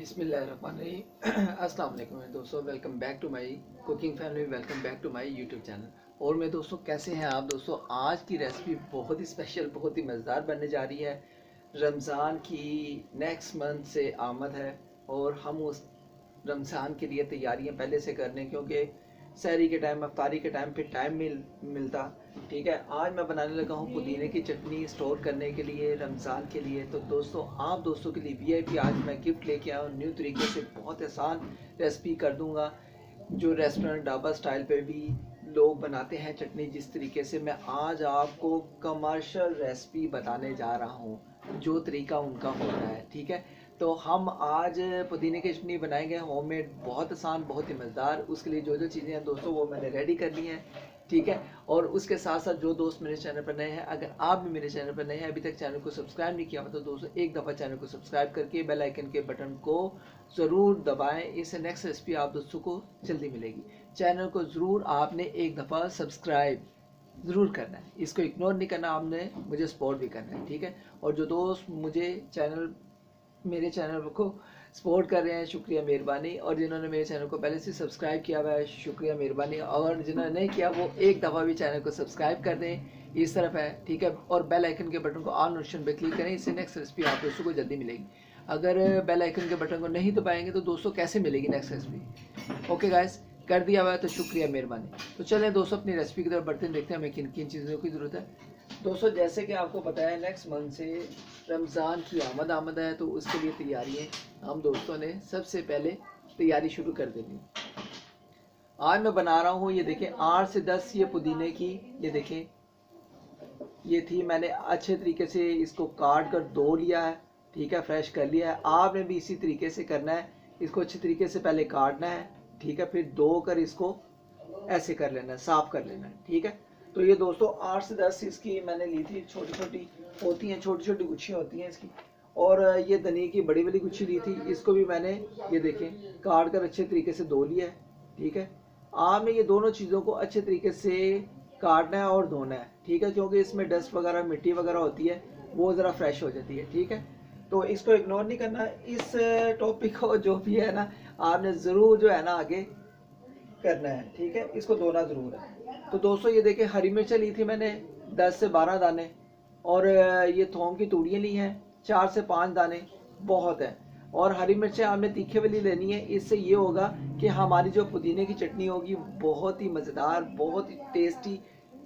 बिस्मिल्लाहिर्रहमानिर्रहीम। अस्सलाम वालेकुम दोस्तों, welcome back to my cooking family, welcome back to my YouTube channel. और मैं दोस्तों कैसे हैं आप दोस्तों। आज की रेसिपी बहुत ही स्पेशल, बहुत ही मज़ेदार बनने जा रही है। रमज़ान की नेक्स्ट मंथ से आमद है और हम उस रमज़ान के लिए तैयारियां पहले से कर लें, क्योंकि सहरी के टाइम, अफ्तारी के टाइम फिर टाइम मिलता। ठीक है, आज मैं बनाने लगा हूँ पुदीने की चटनी स्टोर करने के लिए रमज़ान के लिए। तो दोस्तों आप दोस्तों के लिए वीआईपी आज मैं गिफ्ट लेके आया हूँ। न्यू तरीके से बहुत आसान रेसिपी कर दूंगा, जो रेस्टोरेंट ढाबा स्टाइल पे भी लोग बनाते हैं चटनी। जिस तरीके से मैं आज आपको कमर्शियल रेसिपी बताने जा रहा हूँ, जो तरीका उनका होता है। ठीक है, तो हम आज पुदीने की चटनी बनाएंगे होममेड, बहुत आसान, बहुत ही मज़ेदार। उसके लिए जो जो चीज़ें हैं दोस्तों वो मैंने रेडी कर ली हैं। ठीक है, और उसके साथ साथ जो दोस्त मेरे चैनल पर नए हैं, अगर आप भी मेरे चैनल पर नए हैं, अभी तक चैनल को सब्सक्राइब नहीं किया हो, तो दोस्तों एक दफ़ा चैनल को सब्सक्राइब करके बेल आइकन के बटन को ज़रूर दबाएं। इससे नेक्स्ट रेसिपी आप दोस्तों को जल्दी मिलेगी। चैनल को ज़रूर आपने एक दफ़ा सब्सक्राइब ज़रूर करना है, इसको इग्नोर नहीं करना, आपने मुझे सपोर्ट भी करना है। ठीक है, और जो दोस्त मेरे चैनल को सपोर्ट कर रहे हैं, शुक्रिया, मेहरबानी। और जिन्होंने मेरे चैनल को पहले से सब्सक्राइब किया हुआ है, शुक्रिया, मेहरबानी। और जिन्होंने नहीं किया वो एक दफ़ा भी चैनल को सब्सक्राइब कर दें, इस तरफ है। ठीक है, और बेल आइकन के बटन को ऑल नोटिफिकेशन पे क्लिक करें, इससे नेक्स्ट रेसिपी आप दोस्तों को जल्दी मिलेगी। अगर बेल आइकन के बटन को नहीं दबाएंगे तो दोस्तों कैसे मिलेगी नेक्स्ट रेसिपी। ओके गाइस, कर दिया हुआ है तो शुक्रिया, मेहरबानी। तो चलें दोस्तों अपनी रेसिपी की तरफ बढ़ते हैं, देखते हैं हमें किन किन चीज़ों की ज़रूरत है। दोस्तों जैसे कि आपको पता है नेक्स्ट मंथ से रमज़ान की आमद है, तो उसके लिए तैयारियां हम दोस्तों ने सबसे पहले तैयारी शुरू कर देनी। आज मैं बना रहा हूँ, ये देखें, 8 से 10 ये पुदीने की, ये देखें, ये थी। मैंने अच्छे तरीके से इसको काट कर धो लिया है। ठीक है, फ्रेश कर लिया है। आपने भी इसी तरीके से करना है, इसको अच्छे तरीके से पहले काटना है। ठीक है, फिर धो कर इसको ऐसे कर लेना है, साफ कर लेना है। ठीक है, तो ये दोस्तों 8 से 10 इसकी मैंने ली थी। छोटी छोटी होती हैं, छोटी छोटी गुच्छियाँ होती हैं इसकी। और ये धनिया की बड़ी बड़ी गुच्छी ली थी, इसको भी मैंने, ये देखें, काट कर अच्छे तरीके से धो लिया है। ठीक है, आपने ये दोनों चीज़ों को अच्छे तरीके से काटना है और धोना है। ठीक है, क्योंकि इसमें डस्ट वगैरह, मिट्टी वगैरह होती है, वो ज़रा फ्रेश हो जाती है। ठीक है, तो इसको इग्नोर नहीं करना। इस टॉपिक को जो भी है ना, आपने ज़रूर जो है ना आगे करना है। ठीक है, इसको धोना ज़रूर है। तो दोस्तों ये देखिए, हरी मिर्चें ली थी मैंने 10 से 12 दाने, और ये थोम की तूड़ियाँ ली हैं 4 से 5 दाने, बहुत है। और हरी मिर्चें आपने तीखे वाली लेनी है, इससे ये होगा कि हमारी जो पुदीने की चटनी होगी बहुत ही मज़ेदार, बहुत ही टेस्टी,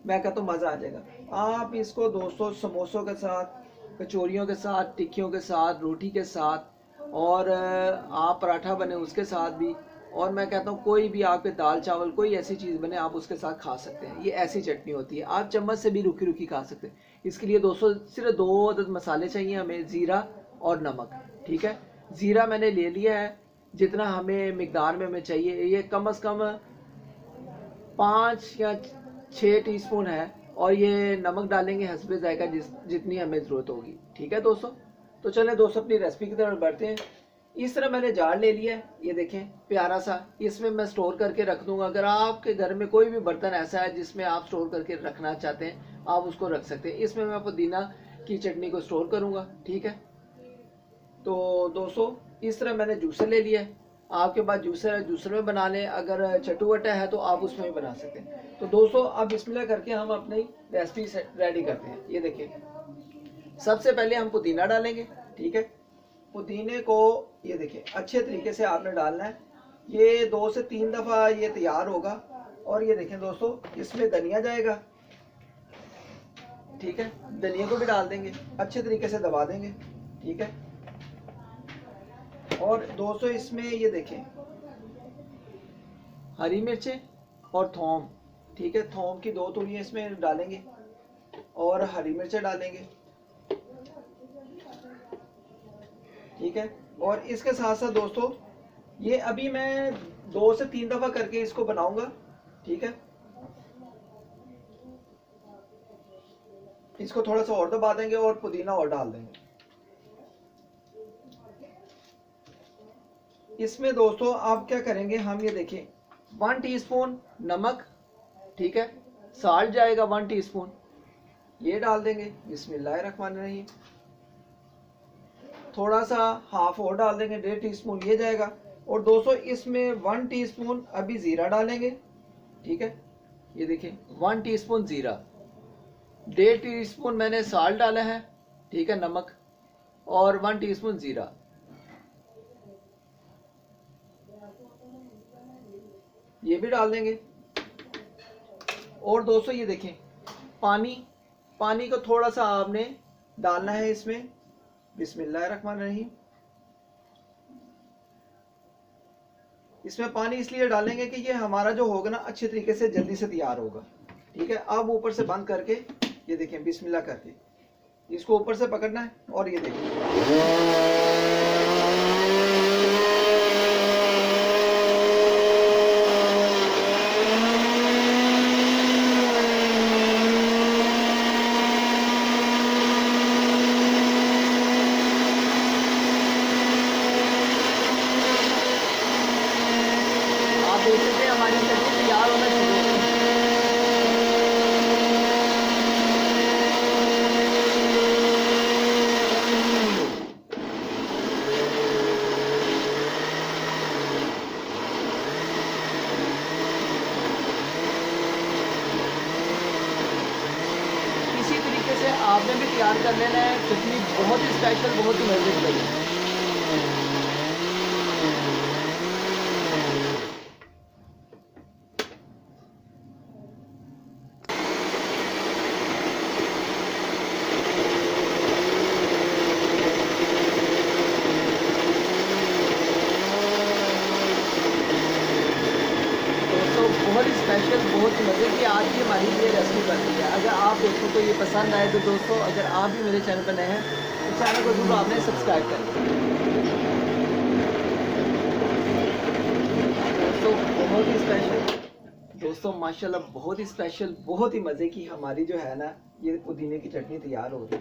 मैं कहता हूँ मज़ा आ जाएगा। आप इसको दोस्तों समोसों के साथ, कचौरियों के साथ, टिक्कियों के साथ, रोटी के साथ, और आप पराठा बने उसके साथ भी, और मैं कहता हूँ कोई भी आपके दाल चावल कोई ऐसी चीज़ बने आप उसके साथ खा सकते हैं। ये ऐसी चटनी होती है, आप चम्मच से भी रुखी रुखी खा सकते हैं। इसके लिए दोस्तों सिर्फ 2 अदद मसाले चाहिए हमें, ज़ीरा और नमक। ठीक है, ज़ीरा मैंने ले लिया है जितना हमें मिकदार में हमें चाहिए, ये कम से कम 5 या 6 टीस्पून है। और ये नमक डालेंगे हस्बे जायका, जितनी हमें ज़रूरत होगी। ठीक है दोस्तों, तो चलें दोस्तों अपनी रेसिपी की तरफ बढ़ते हैं। इस तरह मैंने जार ले लिया है, ये देखें, प्यारा सा। इसमें मैं स्टोर करके रख दूंगा। अगर आपके घर में कोई भी बर्तन ऐसा है जिसमें आप स्टोर करके रखना चाहते हैं, आप उसको रख सकते हैं। इसमें मैं पुदीना की चटनी को स्टोर करूंगा। ठीक है, तो दोस्तों इस तरह मैंने जूसर ले लिया है। आपके पास जूसर है, जूसर में बना लें। अगर चटुवटा है तो आप उसमें भी बना सकते हैं। तो दोस्तों अब बिस्मिल्लाह करके हम अपनी रेसिपी रेडी करते हैं। ये देखिए, सबसे पहले हम पुदीना डालेंगे। ठीक है, पुदीने को ये देखिए अच्छे तरीके से आपने डालना है। ये 2 से 3 दफ़ा ये तैयार होगा। और ये देखें दोस्तों, इसमें धनिया जाएगा। ठीक है, धनिया को भी डाल देंगे, अच्छे तरीके से दबा देंगे। ठीक है, और दोस्तों इसमें ये देखें हरी मिर्चें और थोम। ठीक है, थोम की 2 तूड़ियाँ इसमें डालेंगे और हरी मिर्चें डालेंगे। ठीक है, और इसके साथ साथ दोस्तों ये अभी मैं 2 से 3 दफ़ा करके इसको बनाऊंगा। ठीक है, इसको थोड़ा सा और दबा देंगे और पुदीना और डाल देंगे इसमें। दोस्तों आप क्या करेंगे, हम ये देखें 1 टीस्पून नमक, ठीक है, साल्ट जाएगा 1 टीस्पून, ये डाल देंगे। बिस्मिल्लाहिर्रहमानिर्रहीम। थोड़ा सा हाफ और डाल देंगे, 1.5 टीस्पून ये जाएगा। और दोस्तों इसमें 1 टीस्पून अभी ज़ीरा डालेंगे, ठीक है। ये देखें 1 टीस्पून ज़ीरा, 1.5 टीस्पून मैंने साल्ट डाला है, ठीक है, नमक, और 1 टीस्पून ज़ीरा। ये भी डाल देंगे। और दोस्तों ये देखें पानी को थोड़ा सा आपने डालना है इसमें। बिस्मिल्लाहिर्रहमानिर्रहीम। इसमें पानी इसलिए डालेंगे कि ये हमारा जो होगा ना अच्छे तरीके से जल्दी से तैयार होगा, ठीक है। अब ऊपर से बंद करके ये देखें, बिस्मिल्लाह करके इसको ऊपर से पकड़ना है। और ये देखें हमारी चटनी तैयार होना शुरू हो गई। इसी तरीके से आपने भी तैयार कर लेना है। चटनी बहुत ही स्पेशल, बहुत ही मजेदार बनी। बहुत ही स्पेशल, बहुत ही मज़े की आज की हमारी ये रेसिपी बन रही है। अगर आप दोस्तों को ये पसंद आए तो दोस्तों अगर आप भी मेरे चैनल पर नए हैं तो चैनल को जरूर आपने सब्सक्राइब कर लिया। दोस्तों बहुत ही स्पेशल, दोस्तों माशाल्लाह बहुत ही स्पेशल, बहुत ही मज़े की हमारी जो है ना ये पुदीने की चटनी तैयार हो रही है।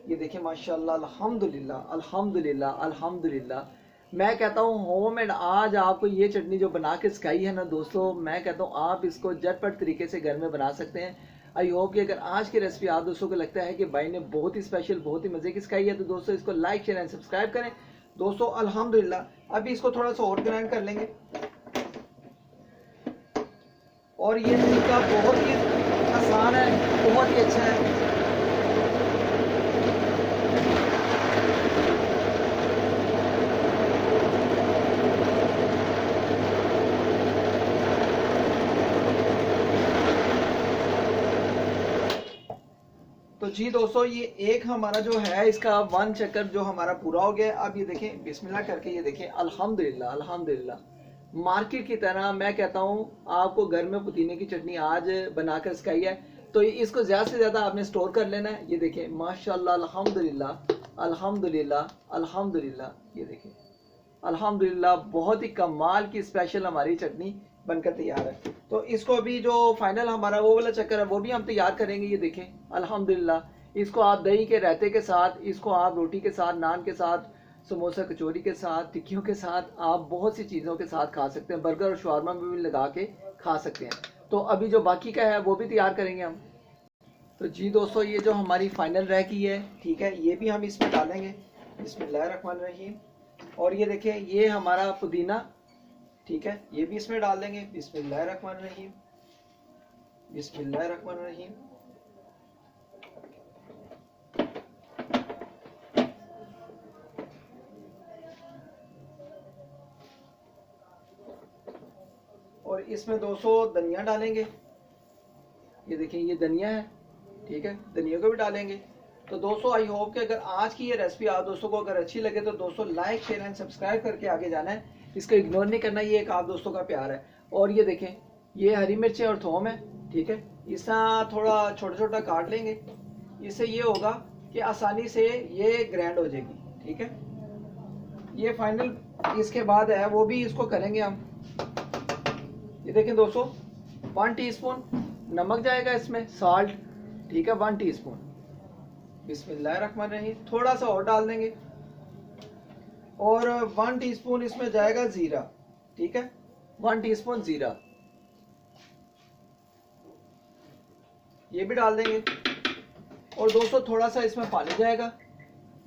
ये देखें माशाल्लाह, अल्हम्दुलिल्लाह अल्हम्दुलिल्लाह अल्हम्दुलिल्लाह। मैं कहता हूँ होममेड आज आपको ये चटनी जो बना के सिखाई है ना दोस्तों, मैं कहता हूँ आप इसको झटपट तरीके से घर में बना सकते हैं। आई होप कि अगर आज की रेसिपी आप दोस्तों को लगता है कि भाई ने बहुत ही स्पेशल, बहुत ही मज़े की सिखाई है तो दोस्तों इसको लाइक शेयर एंड सब्सक्राइब करें। दोस्तों अल्हम्दुलिल्लाह अभी इसको थोड़ा सा और ग्राइंड कर लेंगे। और ये तरीका बहुत ही आसान है, बहुत ही अच्छा है। तो जी दोस्तों ये एक हमारा जो है इसका 1 चक्कर जो हमारा पूरा हो गया। अब ये देखें बिस्मिल्लाह करके, ये देखें अल्हम्दुलिल्लाह अल्हम्दुलिल्लाह मार्केट की तरह मैं कहता हूँ आपको घर में पुदीने की चटनी आज बनाकर सिखाई है। तो इसको ज़्यादा से ज़्यादा आपने स्टोर कर लेना है। ये देखें माशाल्लाह अल्हम्दुलिल्लाह अल्हम्दुलिल्लाह अल्हम्दुलिल्लाह। ये देखें अल्हम्दुलिल्लाह बहुत ही कमाल की स्पेशल हमारी चटनी बनकर तैयार है। तो इसको अभी जो फाइनल हमारा वो वाला चक्कर है वो भी हम तैयार करेंगे। ये देखें अल्हम्दुलिल्लाह इसको आप दही के रायते के साथ, इसको आप रोटी के साथ, नान के साथ, समोसा कचौरी के साथ, टिक्कियों के साथ, आप बहुत सी चीज़ों के साथ खा सकते हैं। बर्गर और शवारमा में भी लगा के खा सकते हैं। तो अभी जो बाकी का है वो भी तैयार करेंगे हम। तो जी दोस्तों ये जो हमारी फाइनल रह गई है, ठीक है, ये भी हम इसमें डालेंगे। बिस्मिल्लाहिर्रहमानिर्रहीम। और ये देखें ये हमारा पुदीना, ठीक है, ये भी इसमें डाल देंगे। बिस्मिल्लाहिर्रहमानिर्रहीम बिस्मिल्लाहिर्रहमानिर्रहीम। और इसमें 200 धनिया डालेंगे। ये देखिए ये धनिया है, ठीक है, धनिया को भी डालेंगे। तो दोस्तों आई होप कि अगर आज की ये रेसिपी आप दोस्तों को अगर अच्छी लगे तो दोस्तों लाइक शेयर एंड सब्सक्राइब करके आगे जाना है। इसको इग्नोर नहीं करना, ये एक आप दोस्तों का प्यार है। और ये देखें ये हरी मिर्चें और थोम है, ठीक है, इसका थोड़ा छोटा छोटा काट लेंगे। इससे ये होगा कि आसानी से ये ग्राइंड हो जाएगी, ठीक है। ये फाइनल इसके बाद है वो भी इसको करेंगे हम। ये देखें दोस्तों 1 टीस्पून नमक जाएगा इसमें, साल्ट, ठीक है, 1 टीस्पून। बिस्मिल्लाहिर्रहमानिर्रहीम। थोड़ा सा और डाल देंगे। और 1 टीस्पून इसमें जाएगा जीरा, ठीक है, 1 टीस्पून जीरा ये भी डाल देंगे। और दोस्तों थोड़ा सा इसमें पानी जाएगा,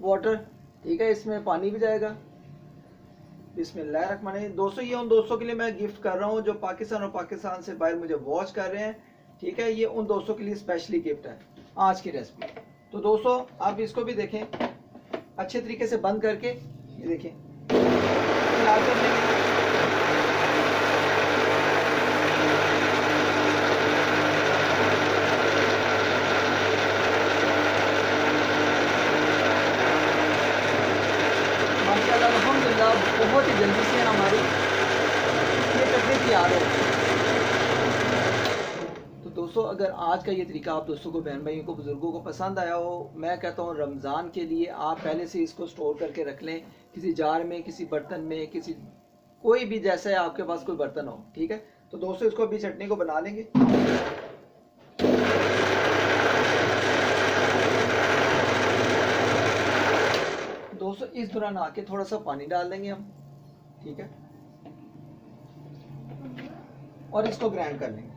वाटर, ठीक है, इसमें पानी भी जाएगा। बिस्मिल्लाहिर्रहमानिर्रहीम। दोस्तों ये उन दोस्तों के लिए मैं गिफ्ट कर रहा हूँ जो पाकिस्तान और पाकिस्तान से बाहर मुझे वॉच कर रहे हैं। ठीक है, ये उन दोस्तों के लिए स्पेशली गिफ्ट है आज की रेसिपी। तो दोस्तों आप इसको भी देखें अच्छे तरीके से बंद करके, ये देखें तैयार कर लेंगे। माशाल्लाह अल्हम्दुलिल्लाह बहुत ही जल्दी से हमारी ये चटनी तैयार हो। तो दोस्तों अगर आज का ये तरीका आप दोस्तों को, बहन भाइयों को, बुजुर्गों को पसंद आया हो, मैं कहता हूँ रमज़ान के लिए आप पहले से इसको स्टोर करके रख लें किसी जार में, किसी बर्तन में, किसी कोई भी जैसे आपके पास कोई बर्तन हो। ठीक है, तो दोस्तों इसको अभी चटनी को बना लेंगे। दोस्तों इस दौरान आके थोड़ा सा पानी डाल देंगे हम। ठीक है, और इसको ग्राइंड कर लेंगे।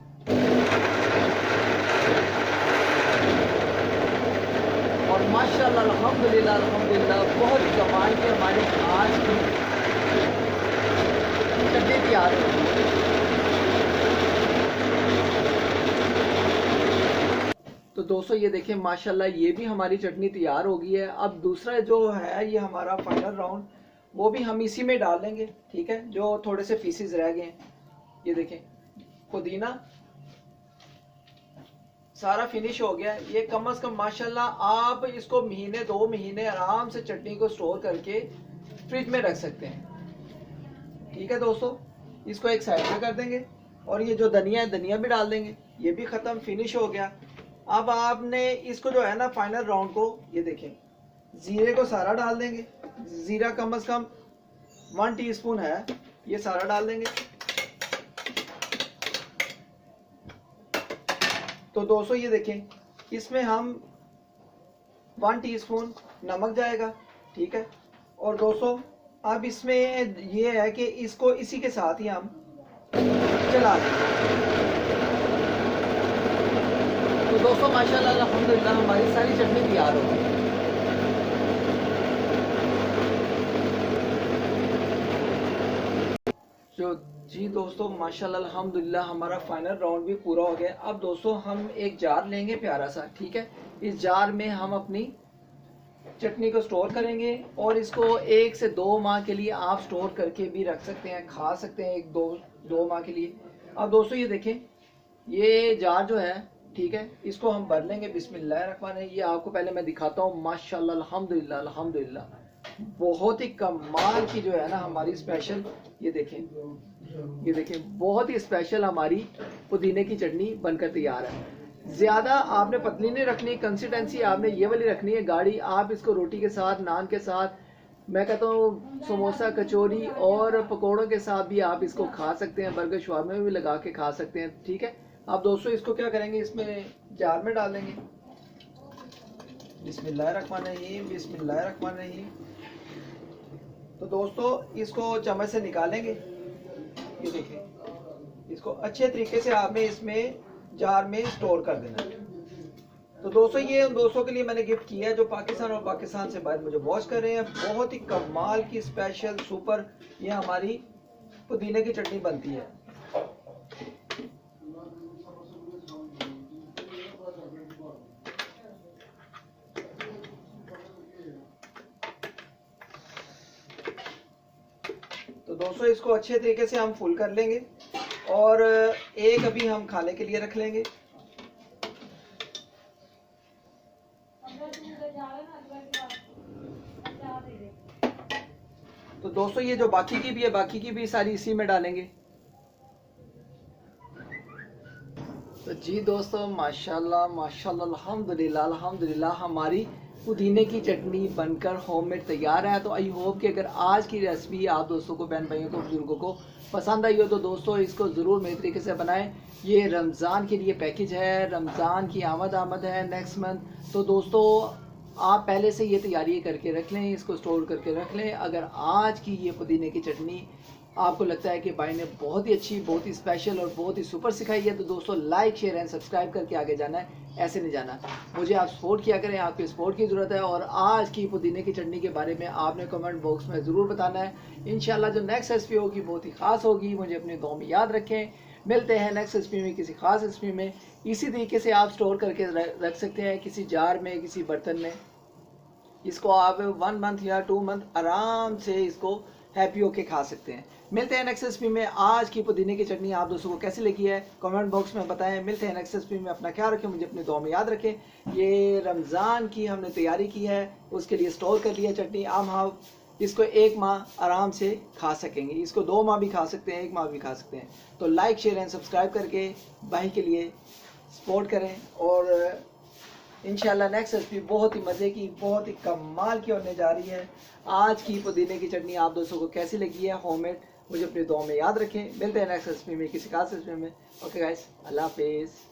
और माशाल्लाह अल्हम्दुलिल्लाह अल्हम्दुलिल्लाह बहुत ही कमाल की हमारी आज की चटनी तैयार हो। तो दोस्तों ये देखें माशाल्लाह ये भी हमारी चटनी तैयार हो गई है। अब दूसरा जो है ये हमारा फाइनल राउंड, वो भी हम इसी में डाल देंगे। ठीक है, जो थोड़े से पीसेस रह गए हैं, ये देखें पुदीना सारा फिनिश हो गया है। ये कम से कम माशाल्लाह आप इसको महीने 2 महीने आराम से चटनी को स्टोर करके फ्रिज में रख सकते हैं। ठीक है दोस्तों, इसको एक साइड पे कर देंगे। और ये जो धनिया है, धनिया भी डाल देंगे। ये भी ख़त्म, फिनिश हो गया। अब आपने इसको जो है ना फाइनल राउंड को, ये देखें ज़ीरे को सारा डाल देंगे। ज़ीरा कम से कम 1 टीस्पून है, ये सारा डाल देंगे। तो दोस्तों ये देखें इसमें हम 1 टीस्पून नमक जाएगा। ठीक है, और दोस्तों अब इसमें ये है कि इसको इसी के साथ ही हम चला देंगे। तो दोस्तों माशाल्लाह अल्हम्दुलिल्लाह हमारी सारी चटनी तैयार हो गई। जी दोस्तों माशाल्लाह अल्हम्दुलिल्लाह हमारा फाइनल राउंड भी पूरा हो गया। अब दोस्तों हम एक जार लेंगे प्यारा सा। ठीक है, इस जार में हम अपनी चटनी को स्टोर करेंगे और इसको 1 से 2 माह के लिए आप स्टोर करके भी रख सकते हैं, खा सकते हैं 1-2 माह के लिए। अब दोस्तों ये देखें ये जार जो है, ठीक है, इसको हम भर लेंगे। बिस्मिल्लाहिर्रहमानिर्रहीम। ये आपको पहले मैं दिखाता हूँ। माशाल्लाह अल्हम्दुलिल्लाह अल्हम्दुलिल्लाह बहुत ही कमाल की जो है ना हमारी स्पेशल, ये देखें बहुत ही स्पेशल हमारी पुदीने की चटनी बनकर तैयार है। ज़्यादा आपने पतली नहीं रखनी, कंसिस्टेंसी आपने ये वाली रखनी है गाढ़ी। आप इसको रोटी के साथ, नान के साथ, मैं कहता हूँ समोसा, कचौरी और पकौड़ों के साथ भी आप इसको खा सकते हैं। बर्गर शवारमे में भी लगा के खा सकते हैं। ठीक है, अब दोस्तों इसको क्या करेंगे, इसमें जार में डाल देंगे। बिस्मिल्लाहिर्रहमानिर्रहीम बिस्मिल्लाहिर्रहमानिर्रहीम। तो दोस्तों इसको चम्मच से निकालेंगे। ये देखिए इसको अच्छे तरीके से आपने इसमें जार में स्टोर कर देना है। तो दोस्तों ये उन दोस्तों के लिए मैंने गिफ्ट किया है जो पाकिस्तान और पाकिस्तान से बाहर मुझे वॉच कर रहे हैं। बहुत ही कमाल की स्पेशल सुपर ये हमारी पुदीने की चटनी बनती है। तो दोस्तों इसको अच्छे तरीके से हम फुल कर लेंगे और एक अभी हम खाने के लिए रख लेंगे। तो दोस्तों ये जो बाकी की भी है, बाकी की भी सारी इसी में डालेंगे। तो जी दोस्तों माशाल्लाह माशाल्लाह अल्हम्दुलिल्लाह अल्हम्दुलिल्लाह हमारी पुदीने की चटनी बनकर होममेड तैयार है। तो आई होप कि अगर आज की रेसिपी आप दोस्तों को, बहन भाइयों को, बुजुर्गों को पसंद आई हो तो दोस्तों इसको ज़रूर मेरे तरीके से बनाएं। ये रमज़ान के लिए पैकेज है, रमज़ान की आमद है नेक्स्ट मंथ। तो दोस्तों आप पहले से ये तैयारी करके रख लें, इसको स्टोर करके रख लें। अगर आज की ये पुदीने की चटनी आपको लगता है कि भाई ने बहुत ही अच्छी, बहुत ही स्पेशल और बहुत ही सुपर सिखाई है, तो दोस्तों लाइक शेयर एंड सब्सक्राइब करके आगे जाना है, ऐसे नहीं जाना। मुझे आप सपोर्ट किया करें, आपकी सपोर्ट की ज़रूरत है। और आज की पुदीने की चटनी के बारे में आपने कमेंट बॉक्स में ज़रूर बताना है। इंशाल्लाह जो नेक्स्ट रेसिपी होगी बहुत ही ख़ास होगी, मुझे अपनी दुआ में याद रखें। मिलते हैं नेक्स्ट रेसिपी में, किसी खास रेसिपी में। इसी तरीके से आप स्टोर करके रख सकते हैं किसी जार में, किसी बर्तन में। इसको आप 1 मंथ या 2 मंथ आराम से इसको हैप्पी होके खा सकते हैं। मिलते हैं नेक्स्ट रेसिपी में। आज की पुदीने की चटनी आप दोस्तों को कैसी लगी है कमेंट बॉक्स में बताएं। मिलते हैं नेक्स्ट रेसिपी में। अपना ख्याल रखें, मुझे अपनी दुआ में याद रखें। ये रमज़ान की हमने तैयारी की है, उसके लिए स्टोर कर लिया चटनी। हम इसको 1 माह आराम से खा सकेंगे, इसको 2 माह भी खा सकते हैं, 1 माह भी खा सकते हैं। तो लाइक शेयर एंड सब्सक्राइब करके भाई के लिए सपोर्ट करें। और इंशाल्लाह नेक्स्ट रेसिपी बहुत ही मज़े की, बहुत ही कमाल की होने जा रही है। आज की पुदीने की चटनी आप दोस्तों को कैसी लगी है होममेड, मुझे अपनी दुआ में याद रखें। मिलते हैं नेक्स्ट रेसिपी में, किसी खास रेसिपी में। ओके गाइस, अल्लाह हाफिज़।